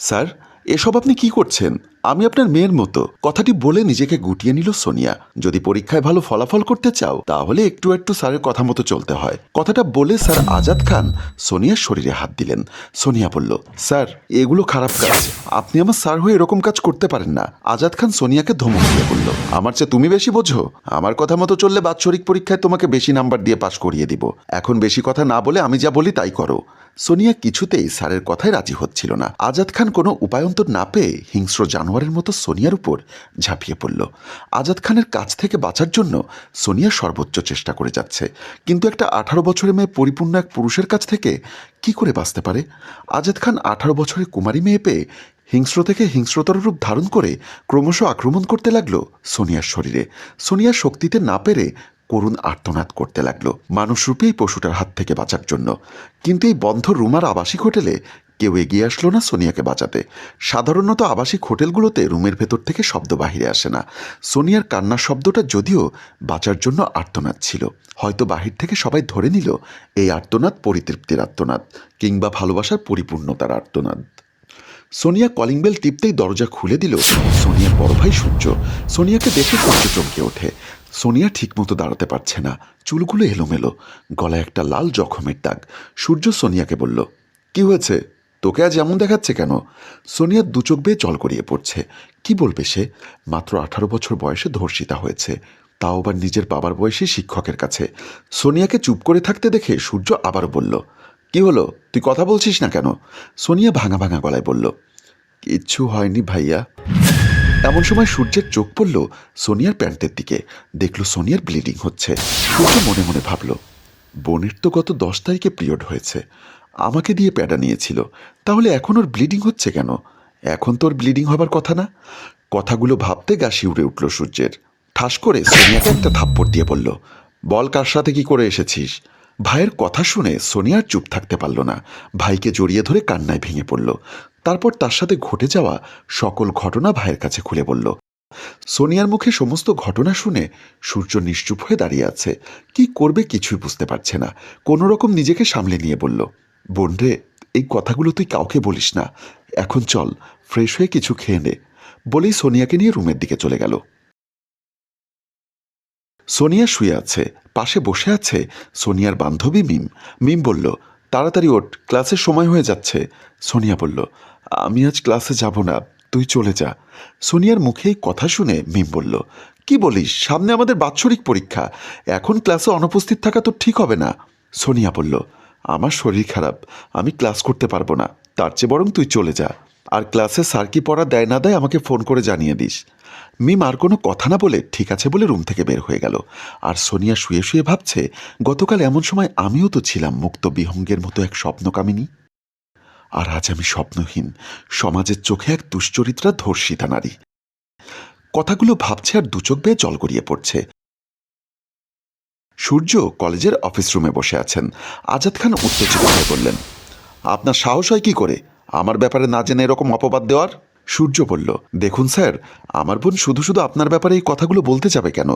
Sir, এসব আপনি কি করছেন? আমি আপনার মেয়ের মতো। কথাটি বলে নিজেকে গুটিয়ে নিল সোনিয়া। যদি পরীক্ষায় ভালো ফলাফল করতে চাও তাহলে একটু একটু স্যারের কথা মতো চলতে হয়। কথাটা বলে স্যার আজাদ খান সোনিয়ার শরীরে হাত দিলেন। সোনিয়া বলল, স্যার, এগুলো খারাপ কাজ। আপনি আমার স্যার হয়ে এরকম কাজ করতে পারেন না। আজাদ খান সোনিয়াকে ধমক দিয়ে বলল, আমার চেয়ে তুমি বেশি বোঝো? আমার কথা মতো চললে বাৎসরিক পরীক্ষায় তোমাকে বেশি নাম্বার দিয়ে পাশ করিয়ে দিব। এখন বেশি কথা না বলে আমি যা বলি তাই করো। সোনিয়া কিছুতেই স্যারের কথায় রাজি হচ্ছিল না। আজাদ খান কোনো উপায়ন্তর না পেয়ে হিংস্র জানোয়ারের মতো সোনিয়ার উপর ঝাঁপিয়ে পড়ল। আজাদ খানের কাছ থেকে বাঁচার জন্য সোনিয়া সর্বোচ্চ চেষ্টা করে যাচ্ছে, কিন্তু একটা 18 বছরের মেয়ে পরিপূর্ণ এক পুরুষের কাছ থেকে কি করে বাঁচতে পারে? আজাদ খান 18 বছরের কুমারী মেয়ে পেয়ে হিংস্র থেকে হিংস্রতর রূপ ধারণ করে ক্রমশ আক্রমণ করতে লাগলো সোনিয়ার শরীরে। সোনিয়া শক্তিতে না পেরে করুণ আর্তনাদ করতে লাগলো মানুষরূপী এই পশুটার হাত থেকে বাঁচার জন্য। কিন্তু এই বন্ধ রুমার আবাসিক হোটেলে কেউ এগিয়ে আসলো না সোনিয়াকে বাঁচাতে। সাধারণত আবাসিক হোটেলগুলোতে রুমের ভেতর থেকে শব্দ বাহিরে আসে না। সোনিয়ার কান্নার শব্দটা যদিও বাঁচার জন্য আর্তনাদ ছিল, হয়তো বাহির থেকে সবাই ধরে নিল এই আর্তনাদ পরিতৃপ্তির আর্তনাদ, কিংবা ভালোবাসার পরিপূর্ণতার আর্তনাদ। সোনিয়া কলিং বেল টিপতেই দরজা খুলে দিল সোনিয়ার বড় ভাই সূর্য। সোনিয়াকে দেখে সূর্য চমকে ওঠে। সোনিয়া ঠিকমতো দাঁড়াতে পারছে না, চুলগুলো এলোমেলো, গলায় একটা লাল জখমের দাগ। সূর্য সোনিয়াকে বলল, কি হয়েছে? তোকে আজ এমন দেখাচ্ছে কেন? সোনিয়ার দু চোখ বেয়ে জল গড়িয়ে পড়ছে। কি বলবে সে? মাত্র 18 বছর বয়সে ধর্ষিতা হয়েছে, তাও আবার নিজের বাবার বয়সী শিক্ষকের কাছে। সোনিয়াকে চুপ করে থাকতে দেখে সূর্য আবারও বলল, কি হলো? তুই কথা বলছিস না কেন? সোনিয়া ভাঙা ভাঙা গলায় বলল, কিচ্ছু হয়নি ভাইয়া। এমন সময় সূর্যের চোখ পড়ল সোনিয়ার প্যান্টের দিকে। দেখল সোনিয়ার ব্লিডিং হচ্ছে। সূর্য মনে মনে ভাবল, বোনের তো গত 10 তারিখে পিরিয়ড হয়েছে, আমাকে দিয়ে প্যাডা নিয়েছিল, তাহলে এখন ওর ব্লিডিং হচ্ছে কেন? এখন তো ওর ব্লিডিং হবার কথা না। কথাগুলো ভাবতে গা শিউরে উঠল সূর্যের। ঠাস করে সোনিয়াকে একটা থাপ্পড় দিয়ে বলল, বল, কার সাথে কি করে এসেছিস? ভাইয়ের কথা শুনে সোনিয়ার চুপ থাকতে পারল না। ভাইকে জড়িয়ে ধরে কান্নায় ভেঙে পড়ল। তারপর তার সাথে ঘটে যাওয়া সকল ঘটনা ভাইয়ের কাছে খুলে বলল। সোনিয়ার মুখে সমস্ত ঘটনা শুনে সূর্য নিশ্চুপ হয়ে দাঁড়িয়ে আছে। কি করবে কিছুই বুঝতে পারছে না। কোনো রকম নিজেকে সামলে নিয়ে বলল, বোন রে, এই কথাগুলো তুই কাউকে বলিস না। এখন চল, ফ্রেশ হয়ে কিছু খেয়ে নে। বলেই সোনিয়াকে নিয়ে রুমের দিকে চলে গেল। সোনিয়া শুয়ে আছে, পাশে বসে আছে সোনিয়ার বান্ধবী মিম। মিম বলল, তাড়াতাড়ি ওঠ, ক্লাসের সময় হয়ে যাচ্ছে। সোনিয়া বলল, আমি আজ ক্লাসে যাব না, তুই চলে যা। সোনিয়ার মুখে এই কথা শুনে মিম বলল, কি বলিস? সামনে আমাদের বাৎসরিক পরীক্ষা, এখন ক্লাসে অনুপস্থিত থাকা তো ঠিক হবে না। সোনিয়া বলল, আমার শরীর খারাপ, আমি ক্লাস করতে পারবো না, তার চেয়ে বরং তুই চলে যা। আর ক্লাসে স্যার কি পড়া দেয় না দেয় আমাকে ফোন করে জানিয়ে দিস। মিম আর কোনো কথা না বলে ঠিক আছে বলে রুম থেকে বের হয়ে গেল। আর সোনিয়া শুয়ে শুয়ে ভাবছে, গতকাল এমন সময় আমিও তো ছিলাম মুক্ত বিহঙ্গের মতো এক স্বপ্নকামিনী, আর আজ আমি স্বপ্নহীন, সমাজের চোখে এক দুশ্চরিত্রা ধর্ষিতা নারী। কথাগুলো ভাবছে আর দুচোখ বেয়ে জল গড়িয়ে পড়ছে। সূর্য কলেজের অফিস রুমে বসে আছেন। আজাদ খান উত্তেজিত হয়ে বললেন, আপনার সাহস হয় কি করে আমার ব্যাপারে না জেনে এরকম অপবাদ দেওয়ার? সূর্য বলল, দেখুন স্যার, আমার বোন শুধু শুধু আপনার ব্যাপারে এই কথাগুলো বলতে যাবে কেন?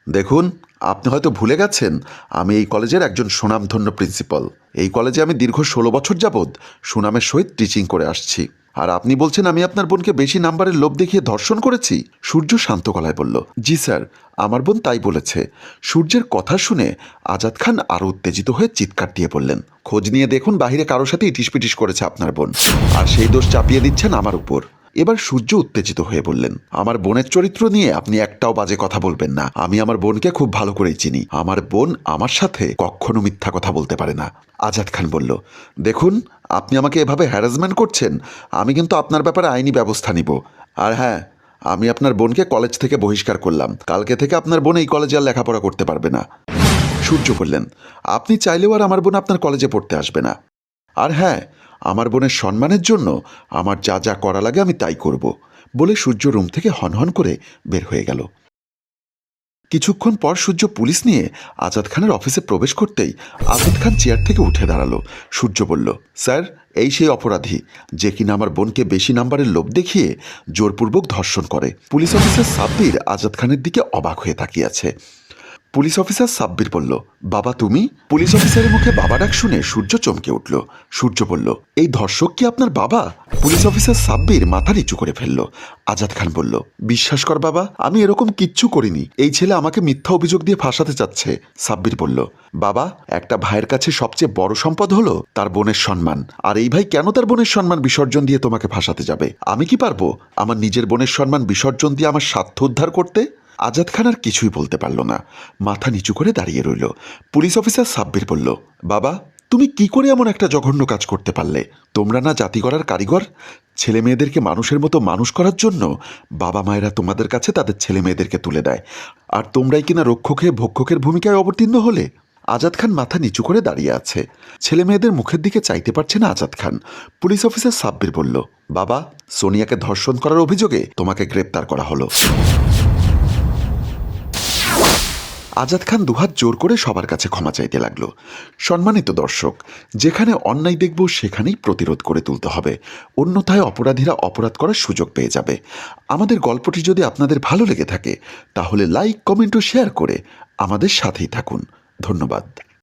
দেখুন, আপনি হয়তো ভুলে গেছেন আমি এই কলেজের একজন সুনামধন্য প্রিন্সিপাল। এই কলেজে আমি দীর্ঘ 16 বছর যাবৎ সুনামের সহিত টিচিং করে আসছি, আর আপনি বলছেন আমি আপনার বোনকে বেশি নাম্বারের লোভ দেখিয়ে ধর্ষণ করেছি? সূর্য শান্ত গলায় বলল, জি স্যার, আমার বোন তাই বলেছে। সূর্যের কথা শুনে আজাদ খান আরও উত্তেজিত হয়ে চিৎকার দিয়ে বললেন, খোঁজ নিয়ে দেখুন বাহিরে কারোর সাথে ইটিসপিটিস করেছে আপনার বোন, আর সেই দোষ চাপিয়ে দিচ্ছেন আমার উপর। এবার সূর্য উত্তেজিত হয়ে বললেন, আমার বোনের চরিত্র নিয়ে আপনি একটাও বাজে কথা বলবেন না। আমি আমার বোনকে খুব ভালো করেই চিনি। আমার বোন আমার সাথে কখনো মিথ্যা কথা বলতে পারে না। আজাদ খান বলল, দেখুন, আপনি আমাকে এভাবে হ্যারাসমেন্ট করছেন, আমি কিন্তু আপনার ব্যাপারে আইনি ব্যবস্থা নিব। আর হ্যাঁ, আমি আপনার বোনকে কলেজ থেকে বহিষ্কার করলাম। কালকে থেকে আপনার বোন এই কলেজে আর লেখাপড়া করতে পারবে না। সূর্য বললেন, আপনি চাইলেও আর আমার বোন আপনার কলেজে পড়তে আসবে না। আর হ্যাঁ, আমার বোনের সম্মানের জন্য আমার যা যা করা লাগে আমি তাই করব, বলে সূর্য রুম থেকে হনহন করে বের হয়ে গেল। কিছুক্ষণ পর সূর্য পুলিশ নিয়ে আজাদ খানের অফিসে প্রবেশ করতেই আজাদ খান চেয়ার থেকে উঠে দাঁড়ালো। সূর্য বলল, স্যার, এই সেই অপরাধী যে কিনা আমার বোনকে বেশি নাম্বারের লোভ দেখিয়ে জোরপূর্বক ধর্ষণ করে। পুলিশ অফিসার সাব্বির আজাদ খানের দিকে অবাক হয়ে তাকিয়ে আছে। পুলিশ অফিসার সাব্বির বলল, বাবা তুমি? পুলিশ অফিসারের মুখে বাবা ডাক শুনে সূর্য চমকে উঠল। সূর্য বলল, এই ধর্ষক কি আপনার বাবা? পুলিশ অফিসার সাব্বির মাথা নিচু করে ফেলল। আজাদ খান বলল, বিশ্বাস কর বাবা, আমি এরকম কিচ্ছু করিনি। এই ছেলে আমাকে মিথ্যা অভিযোগ দিয়ে ফাঁসাতে চাচ্ছে। সাব্বির বলল, বাবা, একটা ভাইয়ের কাছে সবচেয়ে বড় সম্পদ হলো তার বোনের সম্মান। আর এই ভাই কেন তার বোনের সম্মান বিসর্জন দিয়ে তোমাকে ফাঁসাতে যাবে? আমি কি পারবো আমার নিজের বোনের সম্মান বিসর্জন দিয়ে আমার স্বার্থ উদ্ধার করতে? আজাদ খান আর কিছুই বলতে পারল না, মাথা নিচু করে দাঁড়িয়ে রইল। পুলিশ অফিসার সাব্বির বলল, বাবা, তুমি কি করে এমন একটা জঘন্য কাজ করতে পারলে? তোমরা না জাতি গড়ার কারিগর? ছেলে মেয়েদেরকে মানুষের মতো মানুষ করার জন্য বাবা মায়েরা তোমাদের কাছে তাদের ছেলে মেয়েদেরকে তুলে দেয়, আর তোমরাই কিনা রক্ষকে ভক্ষকের ভূমিকায় অবতীর্ণ হলে? আজাদ খান মাথা নিচু করে দাঁড়িয়ে আছে, ছেলে মেয়েদের মুখের দিকে চাইতে পারছে না আজাদ খান। পুলিশ অফিসার সাব্বির বলল, বাবা, সোনিয়াকে ধর্ষণ করার অভিযোগে তোমাকে গ্রেপ্তার করা হলো। আজাদ খান দুহাত জোর করে সবার কাছে ক্ষমা চাইতে লাগলো। সম্মানিত দর্শক, যেখানে অন্যায় দেখব সেখানেই প্রতিরোধ করে তুলতে হবে, অন্যথায় অপরাধীরা অপরাধ করার সুযোগ পেয়ে যাবে। আমাদের গল্পটি যদি আপনাদের ভালো লেগে থাকে তাহলে লাইক, কমেন্ট ও শেয়ার করে আমাদের সাথেই থাকুন। ধন্যবাদ।